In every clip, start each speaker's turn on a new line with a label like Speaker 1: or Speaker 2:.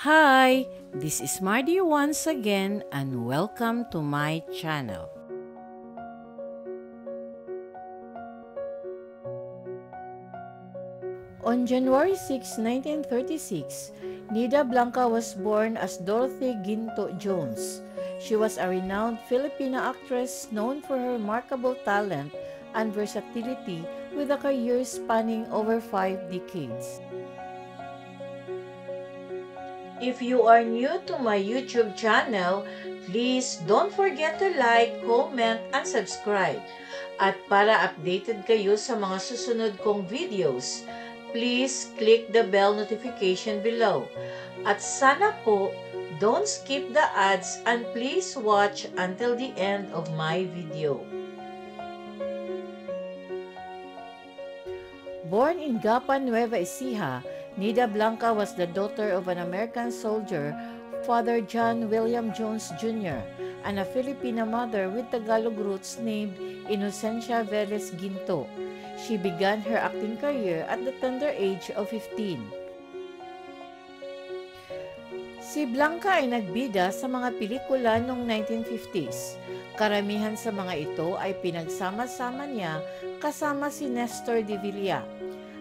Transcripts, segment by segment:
Speaker 1: Hi, this is Mardy once again and welcome to my channel. On January 6, 1936, Nida Blanca was born as Dorothy Ginto Jones. She was a renowned Filipina actress known for her remarkable talent and versatility with a career spanning over 5 decades. If you are new to my YouTube channel, please don't forget to like, comment, and subscribe. At para updated kayo sa mga susunod kong videos, please click the bell notification below. At sana po, don't skip the ads and please watch until the end of my video. Born in Gapan, Nueva Ecija, Nida Blanca was the daughter of an American soldier, Father John William Jones Jr., and a Filipina mother with Tagalog roots named Inocencia Velez Ginto. She began her acting career at the tender age of 15. Si Blanca ay nagbida sa mga pelikula noong 1950s. Karamihan sa mga ito ay pinagsama-sama niya kasama si Nestor de Villa.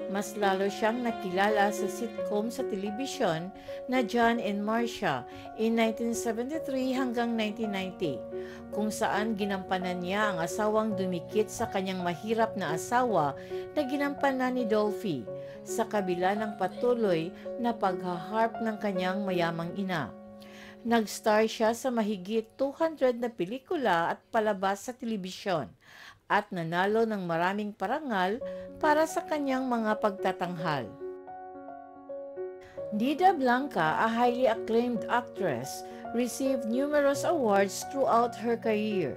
Speaker 1: Mas lalo siyang nakilala sa sitcom sa telebisyon na John and Marcia in 1973 hanggang 1990, kung saan ginampanan niya ang asawang dumikit sa kanyang mahirap na asawa na ginampanan ni Dolphy, sa kabila ng patuloy na paghaharp ng kanyang mayamang ina. Nag-star siya sa mahigit 200 na pelikula at palabas sa telebisyon at nanalo ng maraming parangal para sa kanyang mga pagtatanghal. Nida Blanca, a highly acclaimed actress, received numerous awards throughout her career.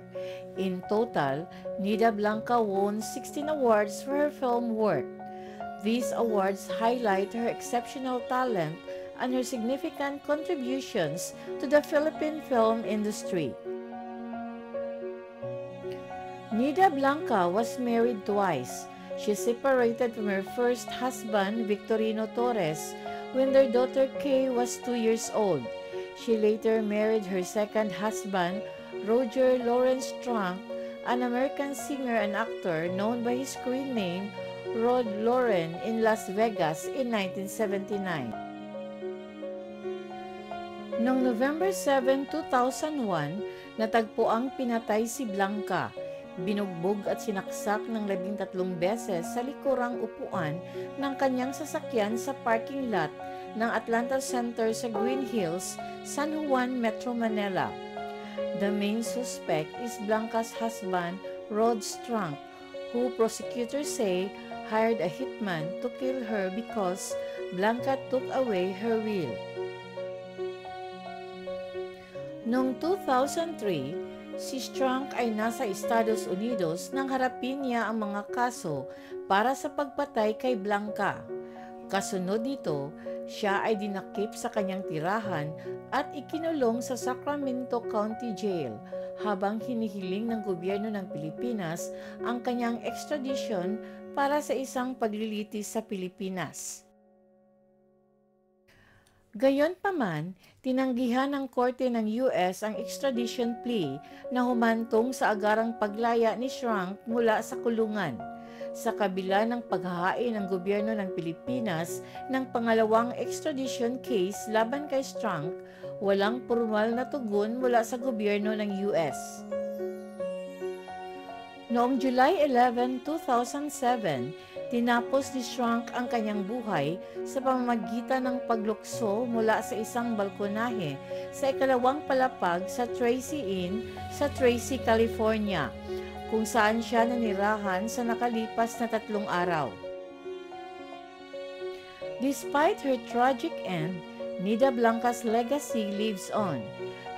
Speaker 1: In total, Nida Blanca won 16 awards for her film work. These awards highlight her exceptional talent and her significant contributions to the Philippine film industry. Nida Blanca was married twice. She separated from her first husband, Victorino Torres, when their daughter Kay was 2 years old. She later married her second husband, Roger Lawrence Strunk, an American singer and actor known by his screen name, Rod Lauren, in Las Vegas in 1979. Noong November 7, 2001, natagpuang pinatay si Blanca. Binugbog at sinaksak ng 13 beses sa likurang upuan ng kanyang sasakyan sa parking lot ng Atlanta Center sa Green Hills, San Juan, Metro Manila. The main suspect is Blanca's husband, Rod Strunk, who prosecutors say hired a hitman to kill her because Blanca took away her will. Noong 2003, si Strunk ay nasa Estados Unidos nang harapin niya ang mga kaso para sa pagpatay kay Blanca. Kasunod nito, siya ay dinakip sa kanyang tirahan at ikinulong sa Sacramento County Jail habang hinihiling ng gobyerno ng Pilipinas ang kanyang extradition para sa isang paglilitis sa Pilipinas. Gayunpaman, tinanggihan ng korte ng US ang extradition plea na humantong sa agarang paglaya ni Strunk mula sa kulungan. Sa kabila ng paghahain ng gobyerno ng Pilipinas ng pangalawang extradition case laban kay Strunk, walang pormal na tugon mula sa gobyerno ng US. Noong July 11, 2007, tinapos ni Strunk ang kanyang buhay sa pamamagitan ng paglukso mula sa isang balkonahe sa ikalawang palapag sa Tracy Inn sa Tracy, California, kung saan siya nanirahan sa nakalipas na 3 araw. Despite her tragic end, Nida Blanca's legacy lives on.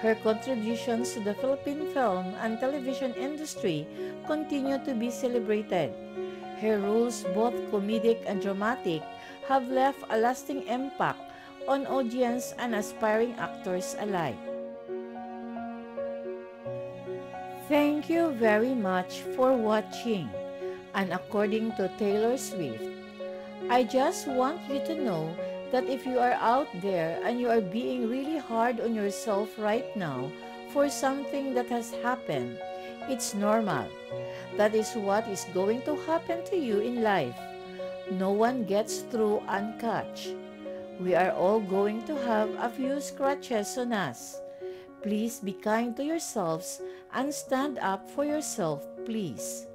Speaker 1: Her contributions to the Philippine film and television industry continue to be celebrated. Her roles, both comedic and dramatic, have left a lasting impact on audience and aspiring actors alike. Thank you very much for watching. And according to Taylor Swift, I just want you to know that if you are out there and you are being really hard on yourself right now for something that has happened, it's normal. That is what is going to happen to you in life. No one gets through uncatched. We are all going to have a few scratches on us. Please be kind to yourselves and stand up for yourself, please.